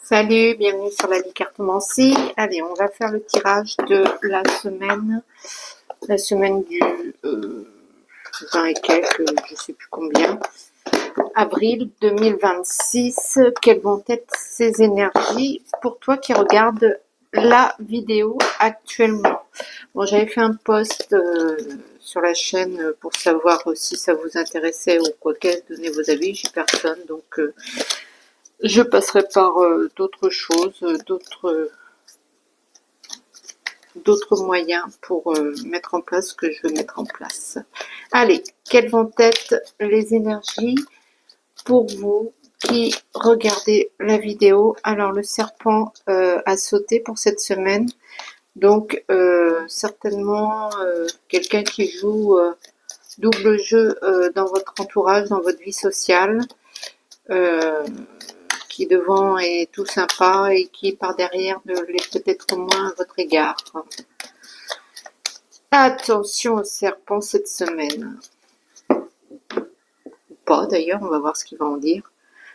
Salut, bienvenue sur la cartomancie. Allez, on va faire le tirage de la semaine du 20 et quelques, je sais plus combien, avril 2026. Quelles vont être ces énergies pour toi qui regardes la vidéo actuellement? Bon, j'avais fait un post sur la chaîne pour savoir si ça vous intéressait ou quoi qu'est, donnez vos avis. J'ai personne, donc je passerai par d'autres choses, d'autres moyens pour mettre en place ce que je veux mettre en place. Allez, quelles vont être les énergies pour vous qui regardez la vidéo? Alors, le serpent a sauté pour cette semaine. Donc, certainement, quelqu'un qui joue double jeu dans votre entourage, dans votre vie sociale. Qui devant est tout sympa et qui par derrière ne l'est peut-être moins à votre égard. Attention au serpent cette semaine. Ou pas d'ailleurs, on va voir ce qu'il va en dire.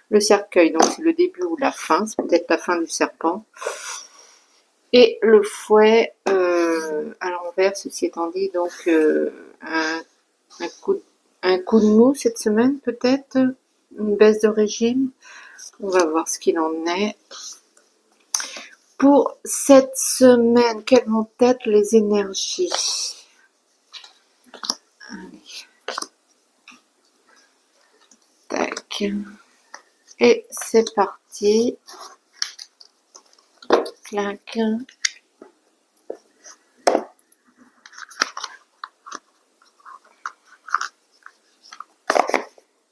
Le cercueil, donc c'est le début ou la fin, c'est peut-être la fin du serpent. Et le fouet à l'envers, ceci étant dit, donc un coup de mou cette semaine peut-être, une baisse de régime. On va voir ce qu'il en est. Pour cette semaine, quelles vont être les énergies? Allez. Tac. Et c'est parti. Clac.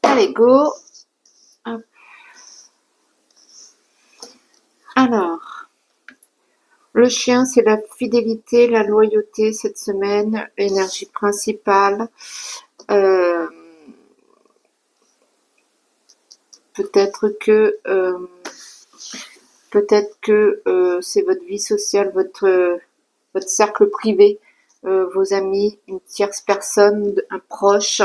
Allez, go. Hop. Alors, le chien, c'est la fidélité, la loyauté cette semaine, l'énergie principale. Peut-être que c'est votre vie sociale, votre cercle privé, vos amis, une tierce personne, un proche.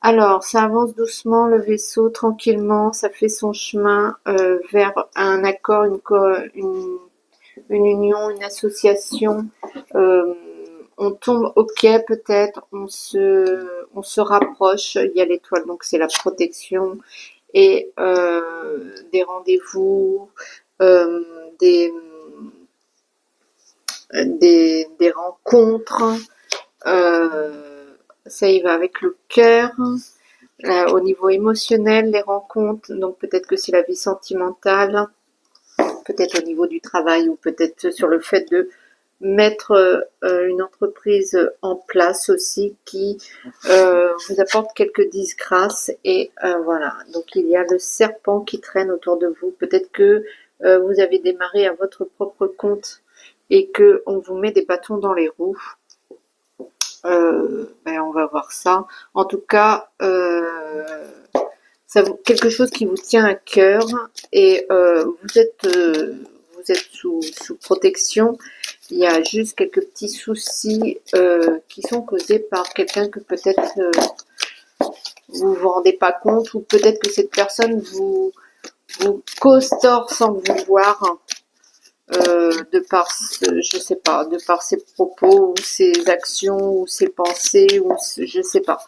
Alors, ça avance doucement, le vaisseau, tranquillement, ça fait son chemin vers un accord, une union, une association. On tombe au quai peut-être, on se rapproche, il y a l'étoile, donc c'est la protection, et des rendez-vous, des rencontres. Ça y va avec le cœur. Au niveau émotionnel, les rencontres, donc peut-être que c'est la vie sentimentale, peut-être au niveau du travail ou peut-être sur le fait de mettre une entreprise en place aussi qui vous apporte quelques disgrâces et voilà. Donc il y a le serpent qui traîne autour de vous. Peut-être que vous avez démarré à votre propre compte et que on vous met des bâtons dans les roues. On va voir ça. En tout cas, quelque chose qui vous tient à cœur et vous êtes sous protection. Il y a juste quelques petits soucis qui sont causés par quelqu'un que peut-être vous vous rendez pas compte, ou peut-être que cette personne vous cause tort sans vous voir. De par, je sais pas, de par ses propos, ou ses actions, ou ses pensées, ou je sais pas.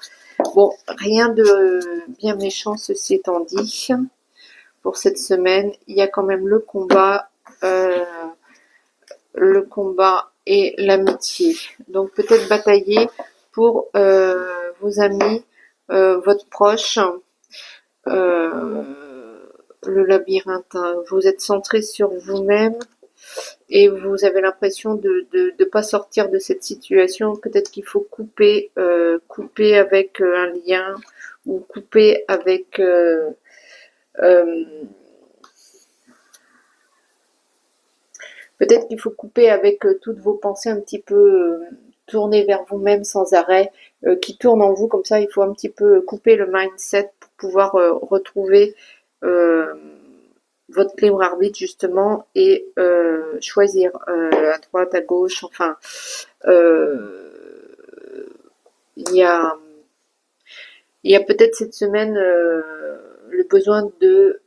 Bon, rien de bien méchant ceci étant dit. Pour cette semaine, il y a quand même le combat et l'amitié. Donc peut-être batailler pour vos amis, votre proche. Le labyrinthe, hein. Vous êtes centré sur vous-même et vous avez l'impression de pas sortir de cette situation. Peut-être qu'il faut couper avec un lien, ou couper avec peut-être qu'il faut couper avec toutes vos pensées un petit peu tournées vers vous-même sans arrêt, qui tournent en vous comme ça. Il faut un petit peu couper le mindset pour pouvoir retrouver votre libre arbitre justement et choisir à droite, à gauche. Enfin, il y a peut-être cette semaine le besoin de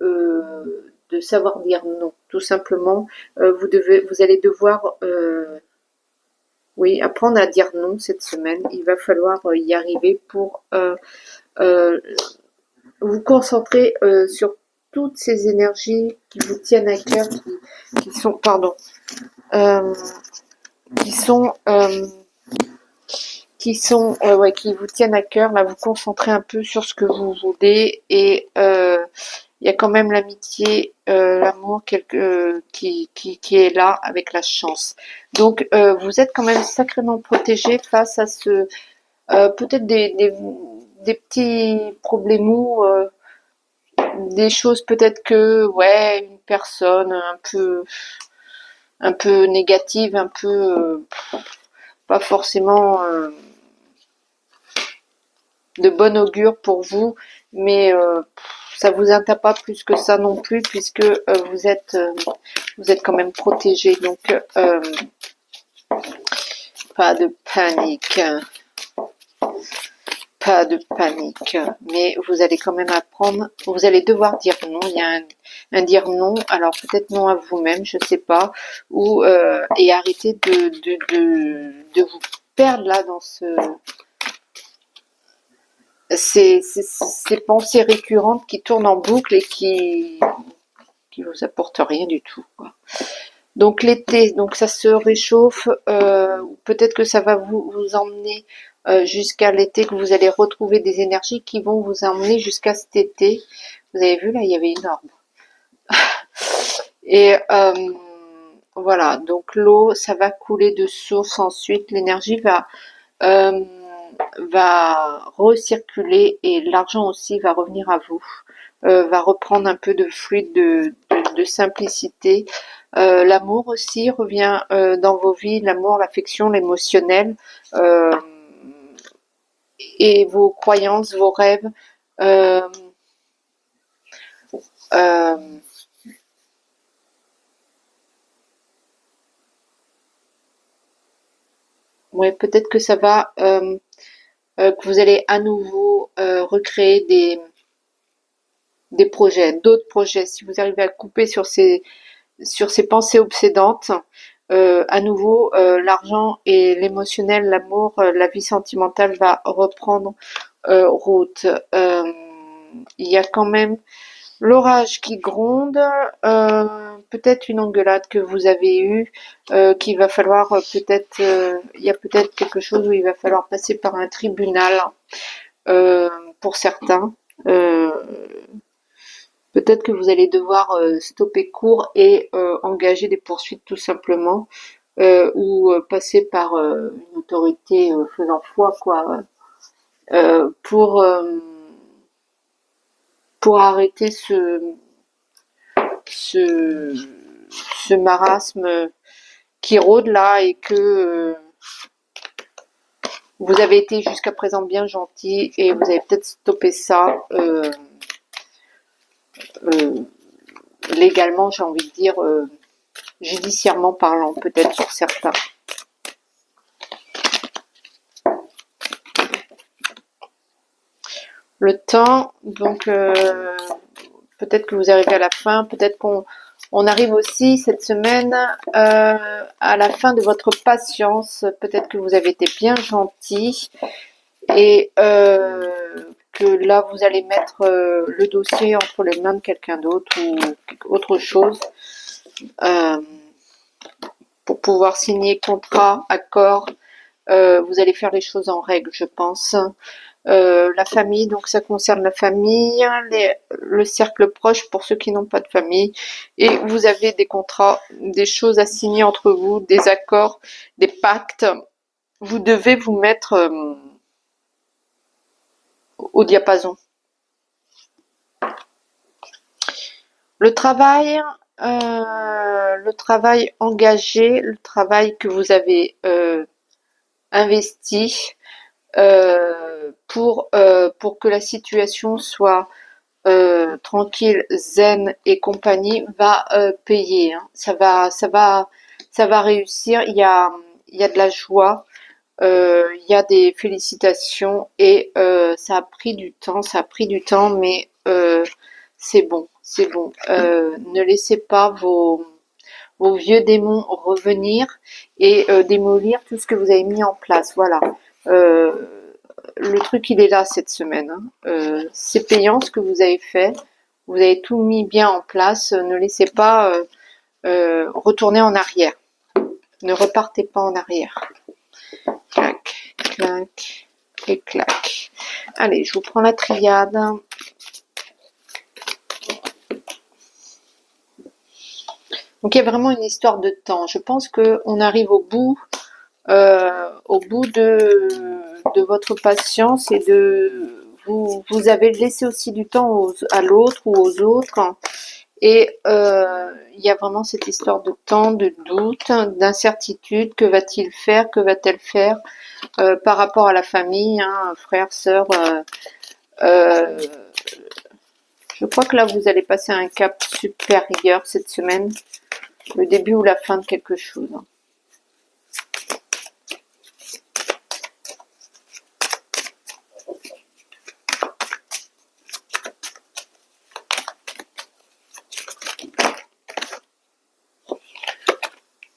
de savoir dire non, tout simplement. Vous allez devoir, oui, apprendre à dire non cette semaine. Il va falloir y arriver pour euh, vous concentrer sur toutes ces énergies qui vous tiennent à cœur, qui sont, pardon, euh, qui sont ouais, qui vous tiennent à cœur, là vous concentrez un peu sur ce que vous voulez et il y a quand même l'amitié, l'amour qui est là avec la chance. Donc vous êtes quand même sacrément protégé face à ce peut-être des petits problèmes ou des choses peut-être que ouais une personne un peu négative, un peu pas forcément de bon augure pour vous, mais ça vous atteint pas plus que ça non plus, puisque vous êtes quand même protégé, donc pas de panique, pas de panique. Mais vous allez quand même apprendre, vous allez devoir dire non. Il y a un dire non, alors peut-être non à vous-même, je sais pas, ou et arrêter de vous perdre là dans ces pensées récurrentes qui tournent en boucle et qui vous apportent rien du tout, quoi. Donc l'été, donc ça se réchauffe, peut-être que ça va vous emmener jusqu'à l'été, que vous allez retrouver des énergies qui vont vous emmener jusqu'à cet été. Vous avez vu là, il y avait une orbe. Et voilà, donc l'eau, ça va couler de source ensuite, l'énergie euh, va recirculer et l'argent aussi va revenir à vous, va reprendre un peu de fluide, de simplicité. L'amour aussi revient dans vos vies, l'amour, l'affection, l'émotionnel et vos croyances, vos rêves. Euh, euh, ouais, peut-être que ça va, que vous allez à nouveau recréer des projets, d'autres projets. Si vous arrivez à couper sur ces pensées obsédantes, à nouveau, l'argent et l'émotionnel, l'amour, la vie sentimentale va reprendre route. Il y a quand même l'orage qui gronde, peut-être une engueulade que vous avez eue, qu'il va falloir peut-être, il y a peut-être quelque chose où il va falloir passer par un tribunal euh, pour certains. Euh, Peut-être que vous allez devoir stopper court et engager des poursuites tout simplement, ou passer par une autorité faisant foi, quoi, euh, pour euh, pour arrêter ce ce marasme qui rôde là et que vous avez été jusqu'à présent bien gentil et vous avez peut-être stoppé ça euh, légalement, j'ai envie de dire, judiciairement parlant, peut-être sur certains. Le temps, donc peut-être que vous arrivez à la fin, peut-être qu'on arrive aussi cette semaine à la fin de votre patience, peut-être que vous avez été bien gentil et que là vous allez mettre le dossier entre les mains de quelqu'un d'autre ou autre chose euh, pour pouvoir signer contrat, accord. Vous allez faire les choses en règle, je pense. La famille, donc ça concerne la famille, le cercle proche pour ceux qui n'ont pas de famille. Et vous avez des contrats, des choses à signer entre vous, des accords, des pactes. Vous devez vous mettre au diapason. Le travail engagé, le travail que vous avez investi pour que la situation soit tranquille, zen et compagnie va payer. Hein. Ça va réussir. Il y a de la joie, il y a des félicitations et ça a pris du temps, mais c'est bon, c'est bon. Ne laissez pas vos vieux démons revenir et démolir tout ce que vous avez mis en place. Voilà. Euh, le truc, il est là cette semaine. Hein. C'est payant ce que vous avez fait. Vous avez tout mis bien en place. Ne laissez pas retourner en arrière. Ne repartez pas en arrière. Clac, clac et clac. Allez, je vous prends la triade. Donc il y a vraiment une histoire de temps. Je pense qu'on arrive au bout de votre patience et vous avez laissé aussi du temps à l'autre ou aux autres. Et il y a vraiment cette histoire de temps, de doute, d'incertitude. Que va-t-il faire? Que va-t-elle faire par rapport à la famille, hein, frère, sœur je crois que là, vous allez passer un cap supérieur cette semaine. Le début ou la fin de quelque chose.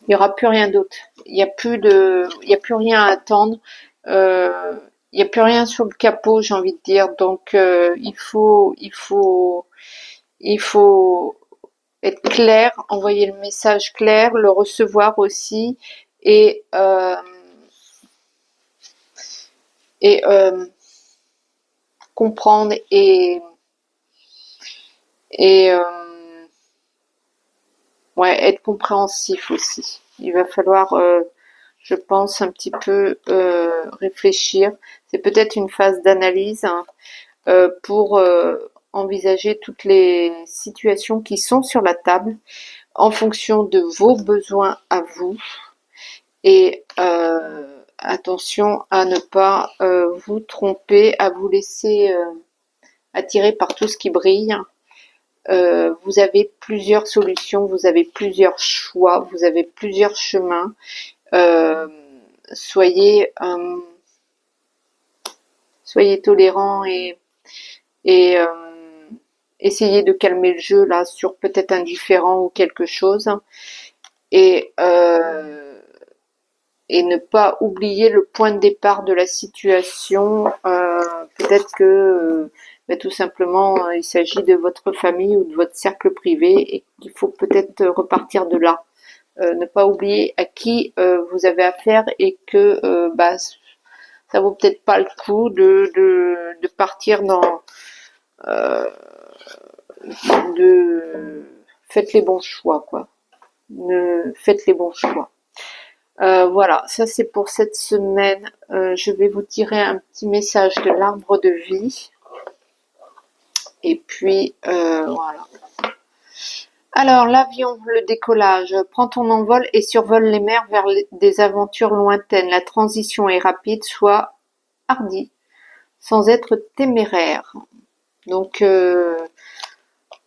Il n'y aura plus rien d'autre. Il n'y a plus rien à attendre. Il n'y a plus rien sur le capot, j'ai envie de dire. Donc, il faut être clair, envoyer le message clair, le recevoir aussi, et et comprendre et ouais, être compréhensif aussi. Il va falloir, je pense, un petit peu réfléchir. C'est peut-être une phase d'analyse hein, pour envisager toutes les situations qui sont sur la table en fonction de vos besoins à vous. Et attention à ne pas vous tromper, à vous laisser attirer par tout ce qui brille. Vous avez plusieurs solutions, vous avez plusieurs choix, vous avez plusieurs chemins. Soyez tolérants et essayez de calmer le jeu là sur peut-être un différend ou quelque chose et ne pas oublier le point de départ de la situation. Peut-être que tout simplement il s'agit de votre famille ou de votre cercle privé et qu'il faut peut-être repartir de là. Ne pas oublier à qui vous avez affaire et que ça vaut peut-être pas le coup de partir dans faites les bons choix quoi. Faites les bons choix. Voilà, ça c'est pour cette semaine. Je vais vous tirer un petit message de l'arbre de vie. Et puis voilà. Alors l'avion, le décollage, prends ton envol et survole les mers vers des aventures lointaines. La transition est rapide, sois hardi, sans être téméraire. Donc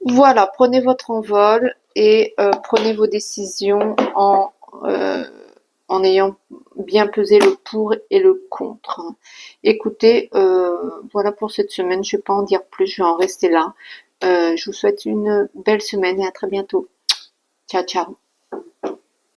voilà, prenez votre envol et prenez vos décisions en ayant bien pesé le pour et le contre. Écoutez, voilà pour cette semaine, je ne vais pas en dire plus, je vais en rester là. Je vous souhaite une belle semaine et à très bientôt. Ciao, ciao.